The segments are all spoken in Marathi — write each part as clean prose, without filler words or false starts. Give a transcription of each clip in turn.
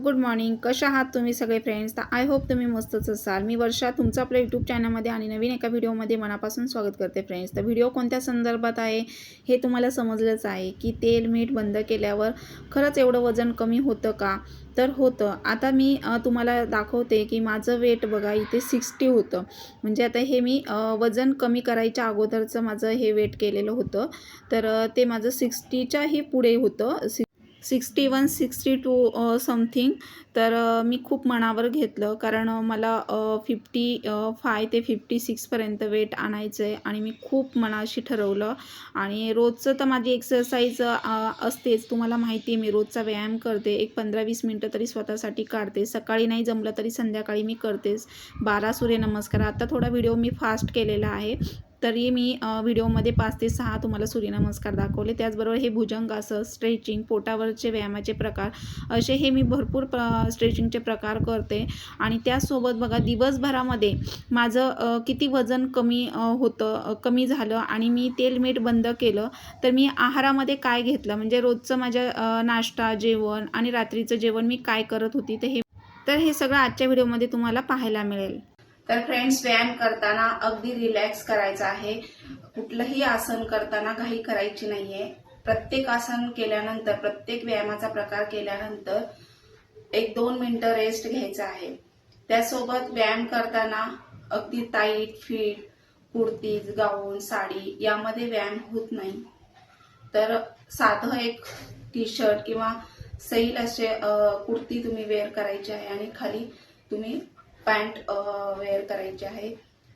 Good morning. कशा आहात तुम्ही सगळे फ्रेंड्स? तर आय होप तुम्ही मस्तच असाल. मी वर्षा तुमचं आपल्या यूट्यूब चॅनलमध्ये आणि नवीन एका व्हिडिओमध्ये मनापासून स्वागत करते फ्रेंड्स. तर व्हिडिओ कोणत्या संदर्भात आहे हे तुम्हाला समजलंच आहे की तेल मीठ बंद केल्यावर खरंच एवढं वजन कमी होतं का? तर होतं. आता मी तुम्हाला दाखवते की माझं वेट बघा इथे 60 होतं. म्हणजे आता हे मी वजन कमी करायच्या अगोदरचं माझं हे वेट केलेलं होतं. तर ते माझं 60च्याही पुढे होतं. 61-62 समथिंग. तर मी खूप मनावर घेतलं कारण मला 55 ते 56पर्यंत वेट आणायचं आहे आणि मी खूप मनाशी ठरवलं. आणि रोजचं तर माझी एक्सरसाइज असतेच. तुम्हाला माहिती आहे मी रोजचा व्यायाम करते. एक 15-20 मिनटं तरी स्वतःसाठी काढते. सकाळी नाही जमलं तरी संध्याकाळी मी करतेच. 12 सूर्यनमस्कार. आता थोडा व्हिडिओ मी फास्ट केलेला आहे, तरी मी व्हिडिओमध्ये 5 ते 6 तुम्हाला सूर्यनमस्कार दाखवले. त्याचबरोबर हे भुजंगासन, स्ट्रेचिंग, पोटावरचे व्यायामाचे प्रकार, असे हे मी भरपूर स्ट्रेचिंगचे प्रकार करते. आणि त्यासोबत बघा दिवसभरामध्ये माझं किती वजन कमी झालं आणि मी तेल मीठ बंद केलं. तर मी आहारामध्ये काय घेतलं, म्हणजे रोजचं माझ्या नाश्ता, जेवण आणि रात्रीचं जेवण मी काय करत होती, तर हे सगळं आजच्या व्हिडिओमध्ये तुम्हाला पाहायला मिळेल. तर फ्रेंड्स, व्यायाम करताना अगदी रिलॅक्स करायचं आहे. कुठलंही आसन करताना घाई करायची नाहीये. प्रत्येक आसन केल्यानंतर, प्रत्येक व्यायामाचा प्रकार केल्यानंतर 1-2 मिनिटं रेस्ट घ्यायचा आहे. त्यासोबत व्यायाम करताना अगदी टाईट फिट कुर्ती, गाऊन, साडी यामध्ये व्यायाम होत नाही. तर साधं एक टी शर्ट किंवा सैल असे कुर्ती तुम्ही वेअर करायची आहे आणि खाली तुम्ही पॅन्ट वेअर करायची आहे.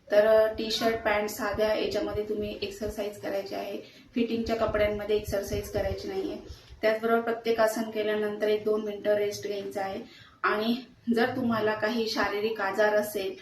तर टी शर्ट पॅन्ट साध्या याच्यामध्ये तुम्ही एक्सरसाइज करायची आहे. फिटिंगच्या कपड्यांमध्ये एक्सरसाइज करायची नाहीये. त्याचबरोबर प्रत्येक आसन केल्यानंतर 1-2 मिनिटं रेस्ट घ्यायचा आहे. आणि जर तुम्हाला काही शारीरिक आजार असेल,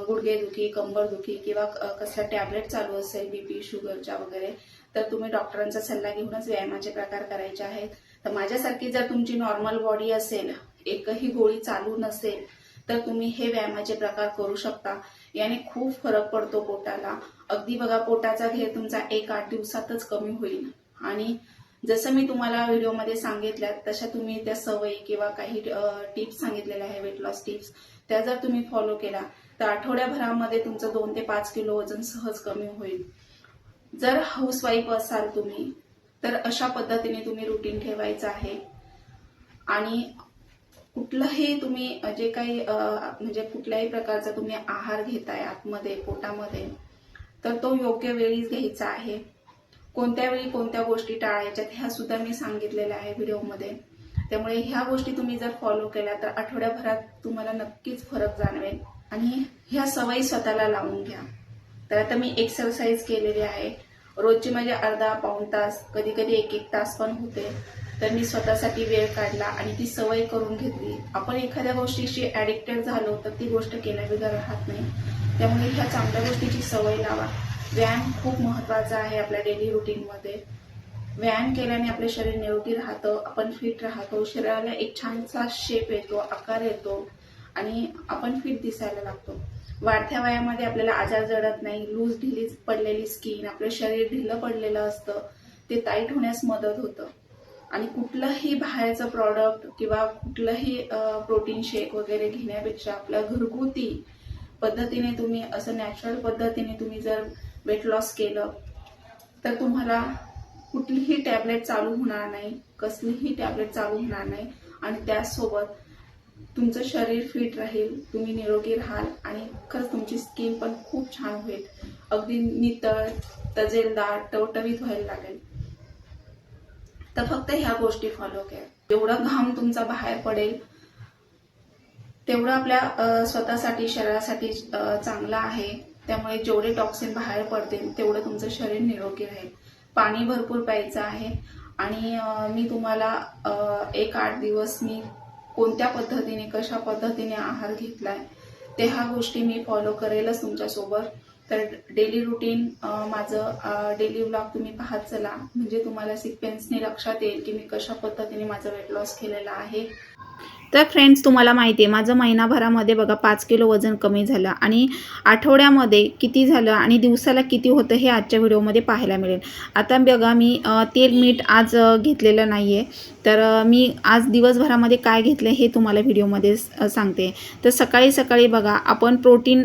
गुडघेदुखी, कंबरदुखी किंवा कसला टॅबलेट चालू असेल बीपी शुगरच्या वगैरे, तर तुम्ही डॉक्टरांचा सल्ला घेऊनच व्यायामाचे प्रकार करायचे आहेत. तर माझ्यासारखी जर तुमची नॉर्मल बॉडी असेल, एकही गोळी चालू नसेल, तर तुम्ही हे व्यायामाचे प्रकार करू शकता. याने खूप फरक पडतो पोटाला. अगदी बघा, पोटाचा घेर तुमचा 1-8 दिवसातच कमी होईल. आणि जसं मी तुम्हाला व्हिडिओमध्ये सांगितल्या तशा तुम्ही त्या सवयी किंवा काही टिप्स सांगितलेल्या आहे, वेट लॉस टिप्स, त्या जर तुम्ही फॉलो केला तर आठवड्याभरामध्ये तुमचं 2 ते 5 किलो वजन सहज कमी होईल. जर हाऊसवाईफ असाल तुम्ही, तर अशा पद्धतीने तुम्ही रुटीन ठेवायचं आहे. आणि कुठलंही तुम्ही जे काही म्हणजे कुठल्याही प्रकारचा तुम्ही आहार घेताय आतमध्ये पोटामध्ये, तर तो योग्य वेळीच घ्यायचा आहे. कोणत्या वेळी कोणत्या गोष्टी टाळायच्यात ह्या सुद्धा मी सांगितलेल्या आहे व्हिडिओमध्ये. त्यामुळे ह्या गोष्टी तुम्ही जर फॉलो केल्या तर आठवड्याभरात तुम्हाला नक्कीच फरक जाणवेल. आणि ह्या सवयी स्वतःला लावून घ्या. तर आता मी एक्सरसाइज केलेली आहे. रोजची माझे अर्धा-पाऊण तास, कधी कधी 1-1 तास पण होते. तर मी स्वतःसाठी वेळ काढला आणि ती सवय करून घेतली. आपण एखाद्या गोष्टीशी ऍडिक्टेड झालो तर ती गोष्ट केल्याबिगर राहत नाही. त्यामुळे ह्या चांगल्या गोष्टीची सवय लावा. व्यायाम खूप महत्वाचा आहे आपल्या डेली रुटीनमध्ये. व्यायाम केल्याने आपले शरीर निरोगी राहतं, आपण फिट राहतो, शरीराला एक छानसा शेप येतो, आकार येतो आणि आपण फिट दिसायला लागतो. वाढत्या वयामध्ये आपल्याला आजार जडत नाही. लूज ढिली पडलेली स्किन, आपलं शरीर ढिलं पडलेलं असतं, ते टाईट होण्यास मदत होतं. आणि कुठलंही बाहेरचं प्रॉडक्ट किंवा कुठलंही प्रोटीन शेक वगैरे घेण्यापेक्षा आपल्या घरगुती पद्धतीने तुम्ही, असं नॅचरल पद्धतीने तुम्ही जर वेट लॉस केलं तर तुम्हाला कुठलीही टॅबलेट चालू होणार नाही, कसलीही टॅबलेट चालू होणार नाही. आणि त्यासोबत तुमचं शरीर फिट राहील, तुम्ही निरोगी राहाल आणि खरंच तुमची स्किन पण खूप छान होईल. अगदी नितळ, तजेलदार, टवटवीत व्हायला लागेल. तर फक्त ह्या गोष्टी फॉलो करा. जेवढा घाम तुमचा बाहेर पडेल तेवढं आपल्या स्वतःसाठी, शरीरासाठी चांगलं आहे. त्यामुळे जेवढे टॉक्सिन बाहेर पडतील तेवढं तुमचं शरीर निरोगी राहील. पाणी भरपूर प्यायचं आहे. आणि मी तुम्हाला 1-8 दिवस मी कोणत्या पद्धतीने, कशा पद्धतीने आहार घेतलाय ते ह्या गोष्टी मी फॉलो करेलच तुमच्यासोबत. तर डेली रुटीन माझं डेली व्लॉग तुम्ही पाहत चला, म्हणजे तुम्हाला सिक्वेन्सने लक्षात येईल की मी कशा पद्धतीने माझं वेट लॉस केलेला आहे. तर फ्रेंड्स, तुम्हाला माहिती आहे माझं महिनाभरामध्ये बघा 5 किलो वजन कमी झालं आणि आठवड्यामध्ये किती झालं आणि दिवसाला किती होतं हे आजच्या व्हिडिओमध्ये पाहायला मिळेल. आता बघा मी तेल मीठ आज घेतलेलं नाही आहे. तर मी आज दिवसभरामध्ये काय घेतलं हे तुम्हाला व्हिडिओमध्ये सांगते. तर सकाळी सकाळी बघा आपण प्रोटीन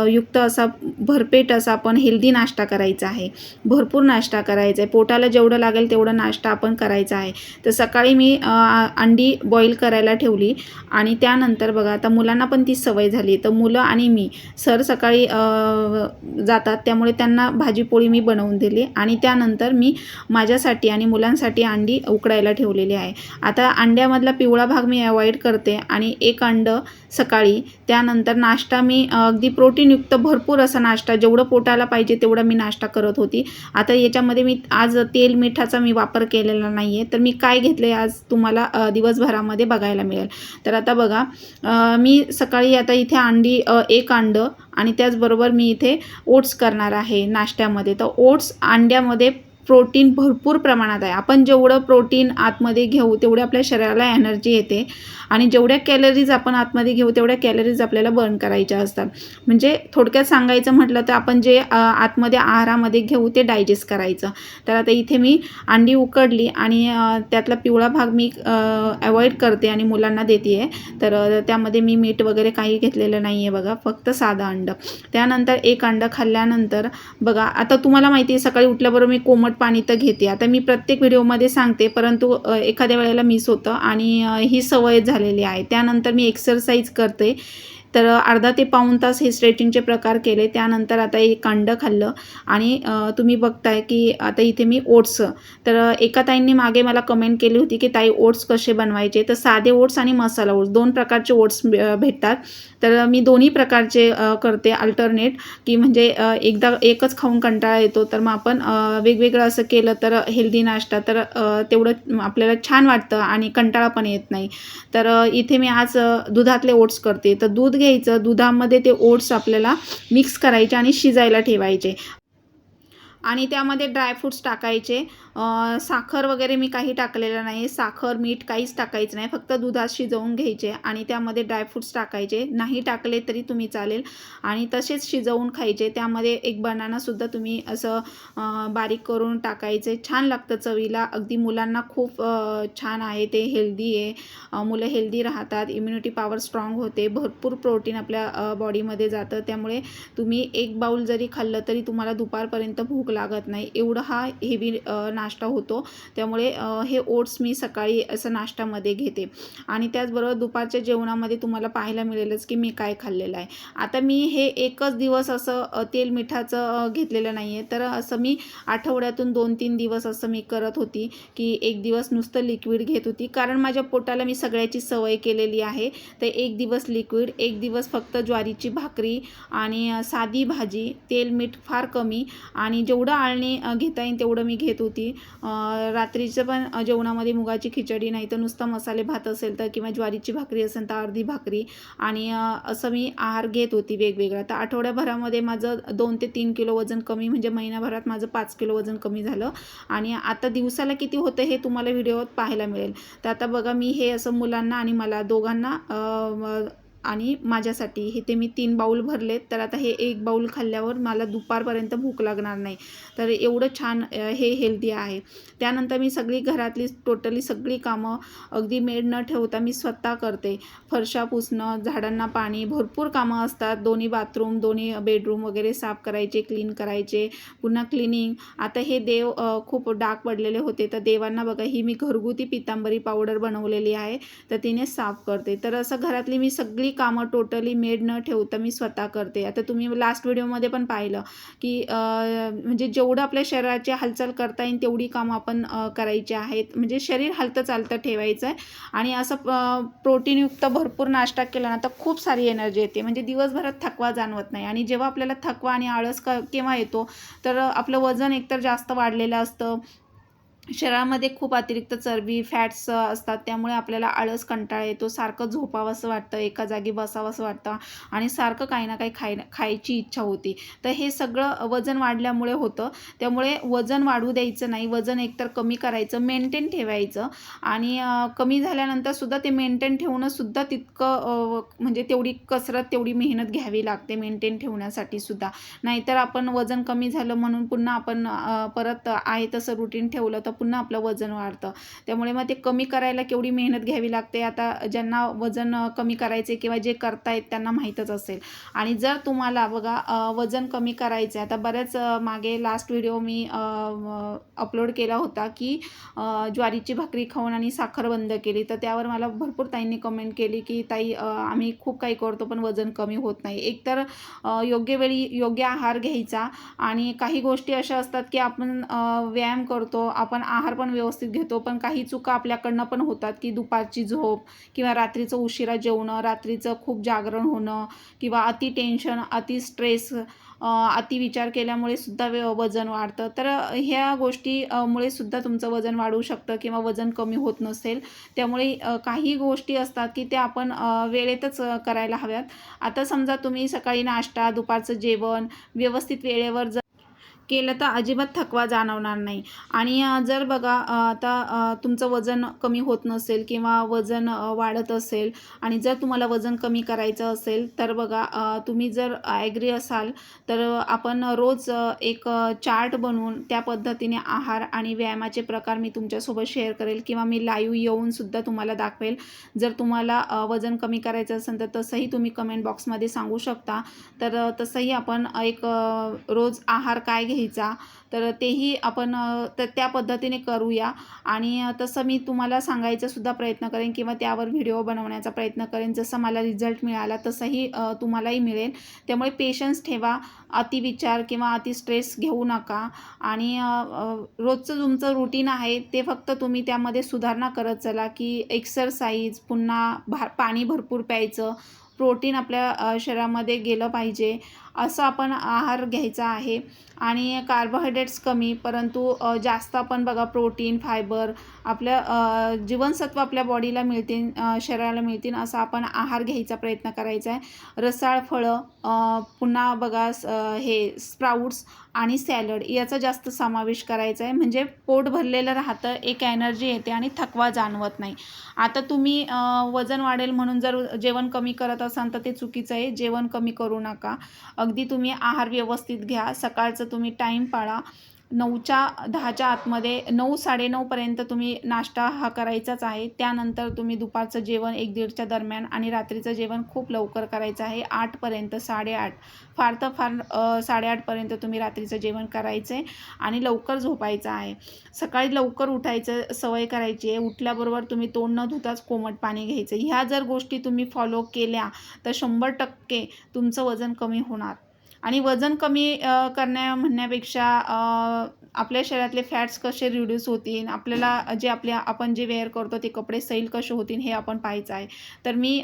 युक्त असा भरपेट असा आपण हेल्दी नाश्ता करायचा आहे. भरपूर नाश्ता करायचा आहे. पोटाला जेवढं लागेल तेवढं नाश्ता आपण करायचा आहे. तर सकाळी मी अंडी बॉईल करायला ठेवली आणि त्यानंतर बघा आता मुलांना पण ती सवय झाली. तर मुलं आणि मी सकाळी जातात, त्यामुळे त्यांना भाजीपोळी मी बनवून दिली आणि त्यानंतर मी माझ्यासाठी आणि मुलांसाठी अंडी उकडायला ठेवलेली आहे. आता अंड्यामधला पिवळा भाग मी अवॉइड करते आणि एक अंडं सकाळी, त्यानंतर नाश्ता मी अगदी प्रोटीनयुक्त भरपूर असा नाश्ता जेवढं पोटाला पाहिजे तेवढा मी नाश्ता करत होती. आता याच्यामध्ये मी आज तेल मिठाचा मी वापर केलेला नाही आहे. तर मी काय घेतले आज तुम्हाला दिवसभरामध्ये बघायला मिळेल. तर आता बघा मी सकाळी आता इथे अंडी एक अंडं आणि त्याचबरोबर मी इथे ओट्स करणार आहे नाश्त्यामध्ये. तर ओट्स अंड्यामध्ये प्रोटीन भरपूर प्रमाणात आहे. आपण जेवढं प्रोटीन आतमध्ये घेऊ तेवढे आपल्या शरीराला एनर्जी येते आणि जेवढ्या कॅलरीज आपण आतमध्ये घेऊ तेवढ्या कॅलरीज आपल्याला बर्न करायच्या असतात. म्हणजे थोडक्यात सांगायचं म्हटलं तर आपण जे आतमध्ये आहारामध्ये घेऊ ते डायजेस्ट करायचं. तर आता इथे मी अंडी उकडली आणि त्यातला पिवळा भाग मी अवॉइड करते आणि मुलांना देते आहे. तर त्यामध्ये मी मीठ वगैरे काही घेतलेलं नाही आहे बघा, फक्त साधं अंडं. त्यानंतर एक अंडं खाल्ल्यानंतर बघा आता तुम्हाला माहिती आहे सकाळी उठल्याबरोबर मी कोमट पाणी तर घेते. आता मी प्रत्येक व्हिडिओमध्ये सांगते, परंतु एखाद्या वेळेला मिस होतं आणि ही सवय झालेली आहे. त्यानंतर मी एक्सरसाइज करते. तर अर्धा ते पाऊण तास हे स्ट्रेचिंगचे प्रकार केले. त्यानंतर आता एक अंडं खाल्लं आणि तुम्ही बघताय की आता इथे मी ओट्स, तर एका ताईंनी मागे मला कमेंट केली होती की ताई ओट्स कसे बनवायचे. तर साधे ओट्स आणि मसाला ओट्स दोन प्रकारचे ओट्स भेटतात. तर मी दोन्ही प्रकारचे करते अल्टरनेट, की म्हणजे एकदा एकच खाऊन कंटाळा येतो. तर मग आपण वेगवेगळं असं केलं तर हेल्दी नाश्ता तर तेवढं आपल्याला छान वाटतं आणि कंटाळा पण येत नाही. तर इथे मी आज दुधातले ओट्स करते. तर दूध घ्यायचं, दुधामध्ये ते ओट्स आपल्याला मिक्स करायचे आणि शिजायला ठेवायचे आणि त्यामध्ये ड्रायफ्रूट्स टाकायचे. साखर वगैरे मी काही टाकलेलं नाही. साखर, मीठ काहीच टाकायचं नाही. फक्त दुधात शिजवून घ्यायचे आणि त्यामध्ये ड्रायफ्रूट्स टाकायचे. नाही टाकले तरी तुम्ही चालेल आणि तसेच शिजवून खायचे. त्यामध्ये एक बनानासुद्धा तुम्ही असं बारीक करून टाकायचे. छान लागतं चवीला. अगदी मुलांना खूप छान आहे, ते हेल्दी आहे. मुलं हेल्दी राहतात, इम्युनिटी पॉवर स्ट्रॉंग होते, भरपूर प्रोटीन आपल्या बॉडीमध्ये जातं. त्यामुळे तुम्ही एक बाउल जरी खाल्लं तरी तुम्हाला दुपारपर्यंत भूक लागत नाही, एवढं हा हेवी नाश्ता होतो. त्यामुळे हे ओट्स मी सकाळी असं नाश्त्यामध्ये घेते आणि त्याचबरोबर दुपारच्या जेवणामध्ये तुम्हाला पाहायला मिळेलच की मी काय खाल्लेलं आहे. आता मी हे एकच दिवस असं तेल मिठाचं घेतलेलं नाही आहे. तर असं मी आठवड्यातून 2-3 दिवस असं मी करत होती की एक दिवस नुसतं लिक्विड घेत होती, कारण माझ्या पोटाला मी सगळ्याची सवय केलेली आहे. तर एक दिवस लिक्विड, एक दिवस फक्त ज्वारीची भाकरी आणि साधी भाजी, तेल मीठ फार कमी आणि जेवढं आळणी घेता येईल तेवढं मी घेत होती. रात्रीचं पण जेवणामध्ये मुगाची खिचडी नाही तर नुसता मसाले भात असेल तर किंवा ज्वारीची भाकरी असेल तर अर्धी भाकरी आणि असं मी आहार घेत होती वेगवेगळा. तर आठवड्याभरामध्ये माझं 2 ते 3 किलो वजन कमी, म्हणजे महिनाभरात माझं 5 किलो वजन कमी झालं आणि आता दिवसाला किती होतं हे तुम्हाला व्हिडिओत पाहायला मिळेल. तर आता बघा मी हे असं मुलांना आणि मला दोघांना आणि माझ्यासाठी हे ते मी 3 बाऊल भरलेत. तर आता हे एक बाऊल खाल्ल्यावर मला दुपारपर्यंत भूक लागणार नाही. तर एवढं छान हे हेल्दी आहे. त्यानंतर मी सगळी घरातली टोटली सगळी कामं अगदी मेड न ठेवता मी स्वतः करते. फरशा पुसणं, झाडांना पाणी, भरपूर कामं असतात. दोन्ही बाथरूम, दोन्ही बेडरूम वगैरे साफ करायचे, क्लीन करायचे, पुन्हा क्लिनिंग. आता हे देव खूप डाग पडलेले होते, तर देवांना बघा ही मी घरगुती पितांबरी पावडर बनवलेली आहे, तर तिने साफ करते. तर असं घरातली मी सगळी कामं टोटली मेड न ठेवता मी स्वतः करते. आता तुम्ही लास्ट व्हिडिओमध्ये पण पाहिलं की म्हणजे जेवढं आपल्या शरीराची हालचाल करता येईल तेवढी कामं आपण करायची आहेत. म्हणजे शरीर हलतं चालतं ठेवायचं आहे आणि असं प्रोटीनयुक्त भरपूर नाश्ता केला ना तर खूप सारी एनर्जी येते. म्हणजे दिवसभरात थकवा जाणवत नाही आणि जेव्हा आपल्याला थकवा आणि आळस केव्हा येतो तर आपलं वजन एकतर जास्त वाढलेलं असतं शरीरामध्ये खूप अतिरिक्त चरबी, फॅट्स असतात. त्यामुळे आपल्याला आळस, कंटाळा येतो. सारखं झोपावंसं वाटतं, एका जागी बसावंसं वाटतं आणि सारखं काही ना काही खायची इच्छा होती. तर हे सगळं वजन वाढल्यामुळे होतं. त्यामुळे वजन वाढू द्यायचं नाही. वजन एकतर कमी करायचं, मेंटेन ठेवायचं आणि कमी झाल्यानंतर सुद्धा ते मेंटेन ठेवणं सुद्धा तितकं म्हणजे तेवढी कसरत, तेवढी मेहनत घ्यावी लागते मेंटेन ठेवण्यासाठी सुद्धा. नाहीतर आपण वजन कमी झालं म्हणून पुन्हा आपण परत आहे तसं रुटीन ठेवलं तर पुन्हा आपलं वजन वाढतं. त्यामुळे मग ते कमी करायला केवढी मेहनत घ्यावी लागते. आता ज्यांना वजन कमी करायचे किंवा जे करतायत त्यांना माहीतच असेल. आणि जर तुम्हाला बघा वजन कमी करायचं आहे, आता बऱ्याच मागे लास्ट व्हिडिओ मी अपलोड केला होता की ज्वारीची भाकरी खाऊन आणि साखर बंद केली. तर त्यावर मला भरपूर ताईंनी कमेंट केली की ताई आम्ही खूप काही करतो पण वजन कमी होत नाही. एकतर योग्य वेळी योग्य आहार घ्यायचा आणि काही गोष्टी अशा असतात की आपण व्यायाम करतो, आपण आहार पण व्यवस्थित घेतो, पण काही चुका आपल्याकडनं पण होतात की दुपारची झोप किंवा रात्रीचं उशिरा जेवणं, रात्रीचं खूप जागरण होणं किंवा अति टेन्शन, अति स्ट्रेस, अति विचार केल्यामुळे सुद्धा वजन वाढतं. तर ह्या गोष्टी मुळे सुद्धा तुमचं वजन वाढू शकतं किंवा वजन कमी होत नसेल. त्यामुळे काही गोष्टी असतात की त्या आपण वेळेतच करायला हव्यात. आता समजा तुम्ही सकाळी नाश्ता, दुपारचं जेवण व्यवस्थित वेळेवर केलं तर अजिबात थकवा जाणवणार नाही. आणि जर बघा आता तुमचं वजन कमी होत नसेल किंवा वजन वाढत असेल आणि जर तुम्हाला वजन कमी करायचं असेल तर बघा तुम्ही जर ॲग्री असाल तर आपण रोज एक चार्ट बनवून त्या पद्धतीने आहार आणि व्यायामाचे प्रकार मी तुमच्यासोबत शेअर करेल किंवा मी लाईव्ह येऊनसुद्धा तुम्हाला दाखवेल. जर तुम्हाला वजन कमी करायचं असेल तर तसंही तुम्ही कमेंट बॉक्समध्ये सांगू शकता. तर तसंही आपण एक रोज आहार काय घ्यायचा तर तेही आपण तर त्या पद्धतीने करूया. आणि तसं मी तुम्हाला सांगायचा सुद्धा प्रयत्न करेन किंवा त्यावर व्हिडिओ बनवण्याचा प्रयत्न करेन. जसं मला रिझल्ट मिळाला तसंही तुम्हालाही मिळेल. त्यामुळे पेशन्स ठेवा, अतिविचार किंवा अति स्ट्रेस घेऊ नका आणि रोजचं तुमचं रुटीन आहे ते फक्त तुम्ही त्यामध्ये सुधारणा करत चला की एक्सरसाइज, पुन्हा पाणी भरपूर प्यायचं, प्रोटीन आपल्या शरीरामध्ये गेलं पाहिजे असं आपण आहार घ्यायचा आहे. आणि कार्बोहायड्रेट्स कमी परंतु जास्त आपण बघा प्रोटीन, फायबर आपल्या जीवनसत्व आपल्या बॉडीला मिळतील, शरीराला मिळतील असा आपण आहार घ्यायचा प्रयत्न करायचा आहे. रसाळ फळं, पुन्हा बघा हे स्प्राउट्स आणि सॅलड याचा जास्त समावेश करायचा आहे. म्हणजे पोट भरलेलं राहतं, एक एनर्जी येते आणि थकवा जाणवत नाही. आता तुम्ही वजन वाढेल म्हणून जर जेवण कमी करत असाल तर ते चुकीचं आहे. जेवण कमी करू नका. अगदी तुम्ही आहार व्यवस्थित घ्या. सकाळचं तुम्ही टाईम पाळा. 9च्या आतमध्ये 9-9:30 पर्यंत तुम्ही नाश्ता हा करायचाच आहे. त्यानंतर तुम्ही दुपारचं जेवण 1-1:30च्या दरम्यान आणि रात्रीचं जेवण खूप लवकर करायचं आहे. 8 पर्यंत, 8:30 फार तर फार 8:30 पर्यंत तुम्ही रात्रीचं जेवण करायचं आहे आणि लवकर झोपायचं आहे. सकाळी लवकर उठायचं सवय करायची आहे. उठल्याबरोबर तुम्ही तोंड न धुताच कोमट पाणी घ्यायचं. ह्या जर गोष्टी तुम्ही फॉलो केल्या तर 100% तुमचं वजन कमी होणार. आणि वजन कमी म्हणण्यापेक्षा आपल्या शरीरातले फॅट्स कसे रिड्यूस होतील, आपल्याला जे आपण जे वेअर करतो ते कपडे सैल कसे होतील हे आपण पाहायचं आहे. तर मी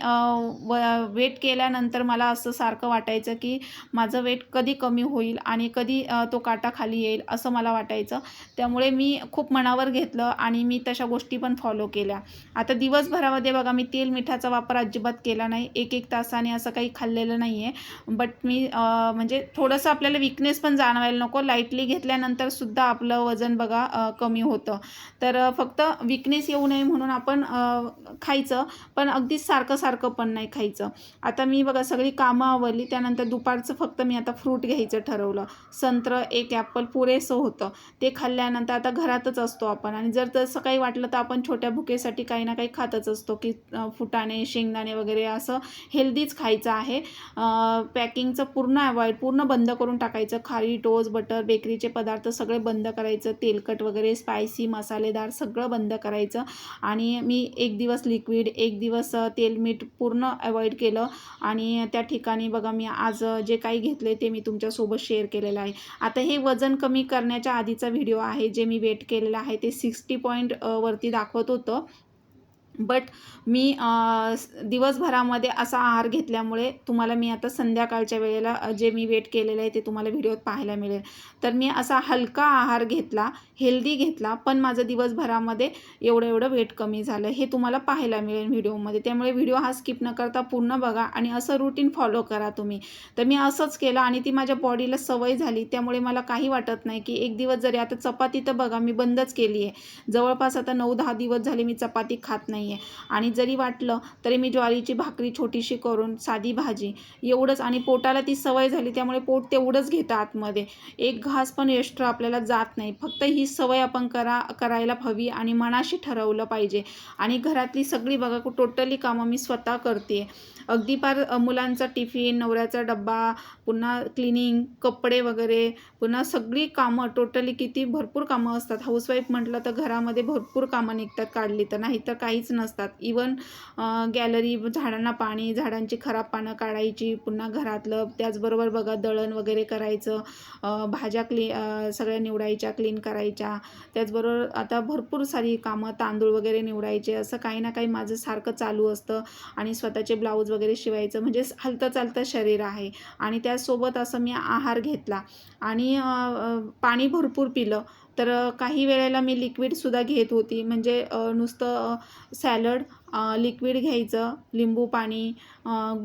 वेट केल्यानंतर मला असं सारखं वाटायचं की माझं वेट कधी कमी होईल आणि कधी तो काटा खाली येईल असं मला वाटायचं. त्यामुळे मी खूप मनावर घेतलं आणि मी तशा गोष्टी पण फॉलो केल्या. आता दिवसभरामध्ये बघा मी तेल मिठाचा वापर अजिबात केला नाही. 1-1 तासाने असं काही खाल्लेलं नाही आहे. बट मी म्हणजे थोडंसं आपल्याला विकनेस पण जाणवायला नको. लाईटली घेतल्यानंतर सुद्धा आपलं वजन बघा कमी होतं. तर फक्त विकनेस येऊ नये म्हणून आपण खायचं, पण अगदीच सारखं पण नाही खायचं. आता मी बघा सगळी कामं आवरली त्यानंतर दुपारचं फक्त मी आता फ्रूट घ्यायचं ठरवलं. संत्रं, 1 ॲपल पुरेसं होतं. ते खाल्ल्यानंतर आता घरातच असतो आपण आणि जर तसं काही वाटलं तर आपण छोट्या भुकेसाठी काही ना काही खातच असतो की फुटाणे, शेंगदाणे वगैरे असं हेल्दीच खायचं आहे. पॅकिंगचं पूर्ण बंद करून टाकायचं. खारी, टोस्ट, बटर, बेकरीचे पदार्थ सगळे बंद करायचं. तेलकट वगैरे स्पायसी, मसालेदार सगळं बंद करायचं. आणि मी 1 दिवस लिक्विड, 1 दिवस तेल, मीठ पूर्ण अवॉइड केलं. आणि त्या ठिकाणी बघा मी आज जे काही घेतले ते मी तुमच्यासोबत शेअर केलेलं आहे. आता हे वजन कमी करण्याच्या आधीचा व्हिडिओ आहे जे मी वेट केलेलं आहे ते 60 पॉईंट वरती दाखवत होतं. बट मी दिवसभरामध्ये असा आहार घेतल्यामुळे तुम्हाला मी आता संध्याकाळच्या वेळेला जे मी वेट केलेलं आहे ते तुम्हाला व्हिडिओत पाहायला मिळेल. तर मी असा हलका आहार घेतला, हेल्दी घेतला, पण माझं दिवसभरामध्ये एवढं वेट कमी झालं हे तुम्हाला पाहायला मिळेल व्हिडिओमध्ये. त्यामुळे व्हिडिओ हा स्किप न करता पूर्ण बघा आणि असं रुटीन फॉलो करा तुम्ही. तर मी असंच केलं आणि ती माझ्या बॉडीला सवय झाली. त्यामुळे मला काही वाटत नाही की एक दिवस जरी आता चपाती तर बघा मी बंदच केली आहे. जवळपास आता 9-10 दिवस झाले मी चपाती खात नाही आहे आणि जरी वाटलं तरी मी ज्वारीची भाकरी छोटीशी करून साधी भाजी एवढंच आणि पोटाला ती सवय झाली त्यामुळे पोट तेवढंच घेतं आतमध्ये. एक घास पण एक्स्ट्रा आपल्याला जात नाही. फक्त ही सवय आपण करायला हवी आणि मनाशी ठरवलं पाहिजे. आणि घरातली सगळी बघा टोटली कामं मी स्वतः करते. अगदी पार मुलांचा टिफिन, नवऱ्याचा डब्बा, पुन्हा क्लिनिंग, कपडे वगैरे, पुन्हा सगळी कामं टोटली किती भरपूर कामं असतात. हाऊसवाईफ म्हटलं तर घरामध्ये भरपूर कामं निघतात काढली तर, नाही तर काहीच नसतात. इवन गॅलरी, झाडांना पाणी, झाडांची खराब पानं काढायची, पुन्हा घरातलं त्याचबरोबर बघा दळण वगैरे करायचं, भाज्या सगळ्या निवडायच्या, क्लीन करायच्या. त्याचबरोबर आता भरपूर सारी कामं, तांदूळ वगैरे निवडायचे, असं काही ना काही माझं सारखं चालू असतं. आणि स्वतःचे ब्लाऊज वगैरे शिवायचं म्हणजे हलतं चालतं शरीर आहे. आणि त्यासोबत असं मी आहार घेतला आणि पाणी भरपूर पिलं. तर काही वेळेला मी लिक्विडसुद्धा घेत होती. म्हणजे नुसतं सॅलड, लिक्विड घ्यायचं, लिंबू पाणी,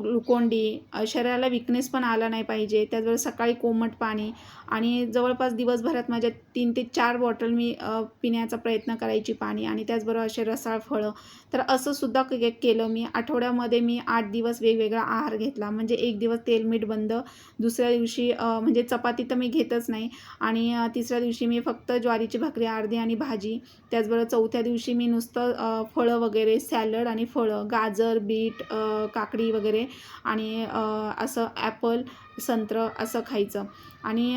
ग्लुकोन-डी, शरीराला विकनेस पण आला नाही पाहिजे. त्याचबरोबर सकाळी कोमट पाणी आणि जवळपास दिवसभरात माझ्या 3 ते 4 बॉटल मी पिण्याचा प्रयत्न करायची पाणी आणि त्याचबरोबर असे रसाळ फळं. तर असं सुद्धा केलं मी. आठवड्यामध्ये मी 8 दिवस वेगवेगळा आहार घेतला. म्हणजे एक दिवस तेल मीठ बंद, दुसऱ्या दिवशी म्हणजे चपाती तर मी घेतच नाही आणि तिसऱ्या दिवशी मी फक्त ज्वारीची भाकरी अर्धी आणि भाजी. त्याचबरोबर चौथ्या दिवशी मी नुसतं फळं वगैरे, सॅलड आणि फळं, गाजर, बीट, काकडी वगैरे आणि असं ॲपल, संत्रं असं खायचं आणि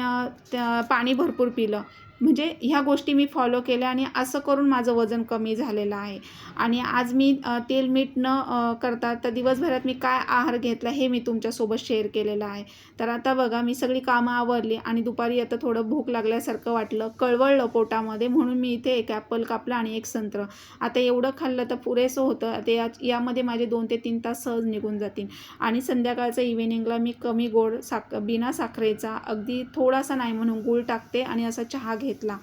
पाणी भरपूर पिलं. म्हणजे ह्या गोष्टी मी फॉलो केल्या आणि असं करून माझं वजन कमी झालेलं आहे. आणि आज मी तेल मीठ न करता तर दिवसभरात मी काय आहार घेतला हे मी तुमच्यासोबत शेअर केलेलं आहे. तर आता बघा मी सगळी कामं आवरली आणि दुपारी आता थोडं भूक लागल्यासारखं वाटलं, कळवळलं पोटामध्ये, म्हणून मी इथे एक ॲपल कापला आणि एक संत्रं. आता एवढं खाल्लं तर पुरेसं होतं. ते यामध्ये माझे 2 ते 3 तास सहज निघून जातील. आणि संध्याकाळचं इव्हिनिंगला मी कमी गोड, बिना साखरेचा, अगदी थोडासा नाही म्हणून गूळ टाकते आणि असा चहा घेतला.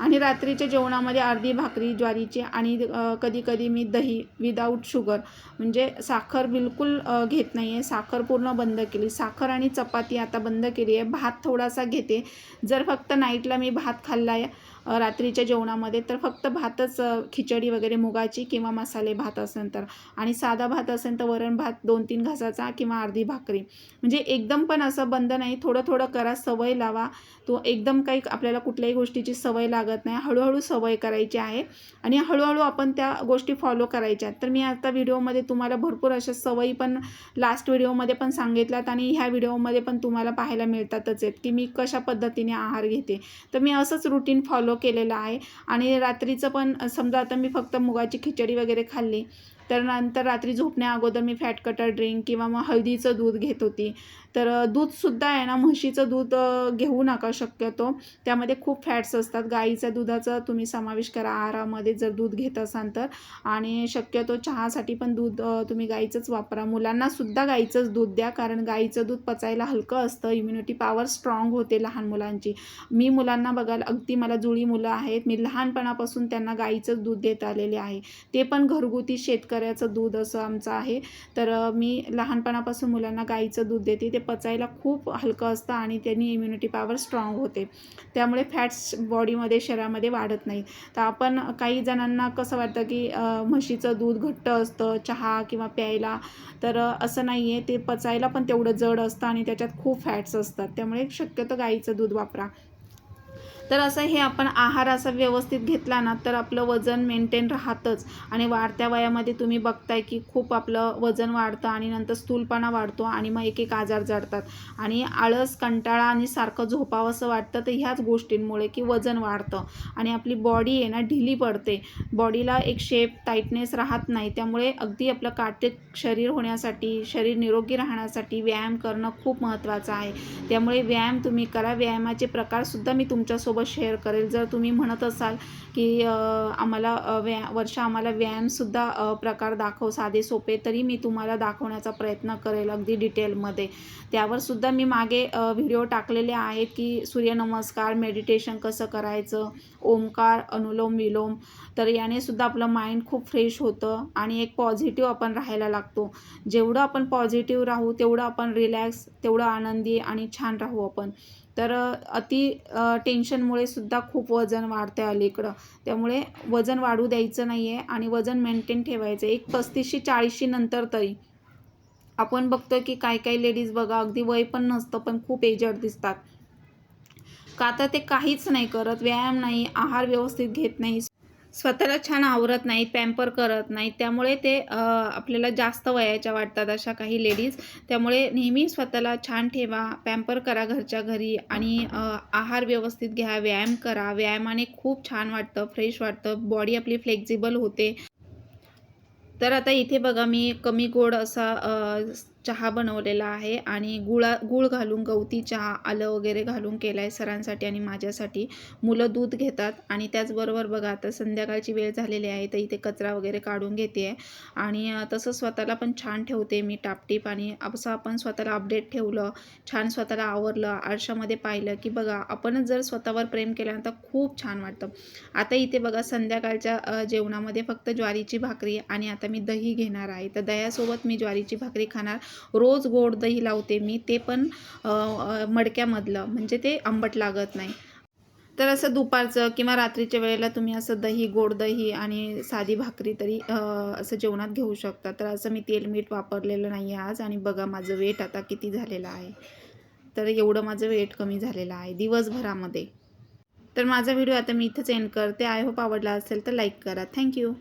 आणि रात्रीच्या जेवणामध्ये अर्धी भाकरी ज्वारीची आणि कधी-कधी मी दही विदाऊट शुगर, म्हणजे साखर बिलकुल घेत नाही आहे. साखर पूर्ण बंद केली. साखर आणि चपाती आता बंद केली आहे. भात थोडासा घेते. जर फक्त नाईटला मी भात खाल्ला आहे रात्रीच्या जेवणामध्ये तर फक्त भातच, खिचडी वगैरे मुगाची किंवा मसाले भात असेल तर, आणि साधा भात असेल तर वरण भात 2-3 घासाचा किंवा अर्धी भाकरी. म्हणजे एकदम पण असं बंद नाही, थोडं करा, सवय लावा. तो एकदम काही आपल्याला कुठल्याही गोष्टीची सवय लागत नाही. हळूहळू सवय करायची आहे आणि हळूहळू आपण त्या गोष्टी फॉलो करायच्या. तर मी आता व्हिडिओमध्ये तुम्हाला भरपूर अशा सवयी पण लास्ट व्हिडिओमध्ये पण सांगितल्यात आणि ह्या व्हिडिओमध्ये पण तुम्हाला पाहायला मिळतातच आहेत की मी कशा पद्धतीने आहार घेते. तर मी असंच रुटीन फॉलो केलेलं आहे. आणि रात्रीचं पण समजा आता मी फक्त मुगाची खिचडी वगैरे खाल्ली तर नंतर रात्री झोपण्या अगोदर मी फॅट कटर ड्रिंक किंवा मग हळदीचं दूध घेत होती. तर दूधसुद्धा आहे ना, म्हशीचं दूध घेऊ नका शक्यतो, त्यामध्ये खूप फॅट्स असतात. गाईच्या दुधाचा तुम्ही समावेश करा आहारामध्ये जर दूध घेत असाल तर. आणि शक्यतो चहासाठी पण दूध तुम्ही गाईचंच वापरा. मुलांनासुद्धा गाईचंच दूध द्या, कारण गाईचं दूध पचायला हलकं असतं, इम्युनिटी पॉवर स्ट्रॉंग होते लहान मुलांची. मी मुलांना बघायला, अगदी मला जुळी मुलं आहेत, मी लहानपणापासून त्यांना गाईचंच दूध देत आलेले आहे. ते पण घरगुती शेतकऱ्याचं दूध असं आमचं आहे. तर मी लहानपणापासून मुलांना गाईचं दूध देते. ते पचायला खूप हलकं असतं आणि त्यांनी इम्युनिटी पॉवर स्ट्रॉंग होते. त्यामुळे फॅट्स बॉडीमध्ये, शरीरामध्ये वाढत नाही. तर आपण काही जणांना कसं वाटतं की म्हशीचं दूध घट्ट असतं चहा किंवा प्यायला, तर असं नाही आहे. ते पचायला पण तेवढं जड असतं आणि त्याच्यात खूप फॅट्स असतात. त्यामुळे शक्यतो गाईचं दूध वापरा. तर असं हे आपण आहार असा व्यवस्थित घेतला ना तर आपलं वजन मेंटेन राहतंच. आणि वाढत्या वयामध्ये तुम्ही बघताय की खूप आपलं वजन वाढतं आणि नंतर स्थूलपणा वाढतो आणि मग एक आजार जडतात आणि आळस, कंटाळा आणि सारखं झोपावंसं वाटतं. तर ह्याच गोष्टींमुळे की वजन वाढतं आणि आपली बॉडी आहे ना ढिली पडते. बॉडीला एक शेप, टाईटनेस राहत नाही. त्यामुळे अगदी आपलं काटेक शरीर होण्यासाठी, शरीर निरोगी राहण्यासाठी व्यायाम करणं खूप महत्त्वाचं आहे. त्यामुळे व्यायाम तुम्ही करा. व्यायामाचे प्रकारसुद्धा मी तुमच्यासोबत तुमच्यासोबत शेअर करेल. जर तुम्ही म्हणत असाल की आम्हाला वर्षा आम्हाला व्यायामसुद्धा प्रकार दाखव साधे सोपे, तरी मी तुम्हाला दाखवण्याचा प्रयत्न करेल अगदी डिटेलमध्ये. त्यावरसुद्धा मी मागे व्हिडिओ टाकलेले आहेत की सूर्यनमस्कार, मेडिटेशन कसं करायचं, ओमकार, अनुलोम विलोम. तर याने सुद्धा आपलं माइंड खूप फ्रेश होतं आणि एक पॉझिटिव्ह आपण राहायला लागतो. जेवढं आपण पॉझिटिव्ह राहू तेवढं आपण रिलॅक्स, तेवढं आनंदी आणि छान राहू आपण. तर टेन्शनमुळे सुद्धा खूप वजन वाढतं अलीकडं. त्यामुळे वजन वाढू द्यायचं नाही आहे आणि वजन मेंटेन ठेवायचं. एक 35-40 नंतर तरी आपण बघतो की काही लेडीज बघा अगदी वय पण नसतं पण खूप एजड दिसतात. का तर ते काहीच नाही करत, व्यायाम नाही, आहार व्यवस्थित घेत नाही, स्वतःला छान आवरत नाहीत, पॅम्पर करत नाहीत. त्यामुळे ते आपल्याला जास्त वयाच्या वाटतात अशा काही लेडीज. त्यामुळे नेहमी स्वतःला छान ठेवा, पॅम्पर करा घरच्या घरी आणि आहार व्यवस्थित घ्या, व्यायाम करा. व्यायामाने खूप छान वाटतं, फ्रेश वाटतं, बॉडी आपली फ्लेक्झिबल होते. तर आता इथे बघा मी कमी गोड असा चहा बनवलेला आहे आणि गूळ घालून गवती चहा, आलं वगैरे घालून केला आहे सरांसाठी आणि माझ्यासाठी. मुलं दूध घेतात आणि त्याचबरोबर बघा आता संध्याकाळची वेळ झालेली आहे, तर इथे कचरा वगैरे काढून घेते आहे आणि तसं स्वतःला पण छान ठेवते मी टापटीप. आणि असं आपण स्वतःला अपडेट ठेवलं, छान स्वतःला आवरलं, आरशामध्ये पाहिलं की बघा आपणच जर स्वतःवर प्रेम केलं तर खूप छान वाटतं. आता इथे बघा संध्याकाळच्या जेवणामध्ये फक्त ज्वारीची भाकरी आणि आता मी दही घेणार आहे. तर दह्यासोबत मी ज्वारीची भाकरी खाणार. रोज गोड दही लावते मी, ते पण मडक्यामधलं, म्हणजे ते आंबट लागत नाही. तर असं दुपारचं किंवा रात्रीच्या वेळेला तुम्ही असं दही, गोड दही आणि साधी भाकरी तरी असं जेवणात घेऊ शकता. तर असं मी तेल मीठ वापरलेलं नाही आहे आज. आणि बघा माझं वेट आता किती झालेलं आहे. तर एवढं माझं वेट कमी झालेलं आहे दिवसभरामध्ये. तर माझा व्हिडिओ आता मी इथंच एंड करते. आय होप आवडला असेल तर लाईक करा. थँक्यू.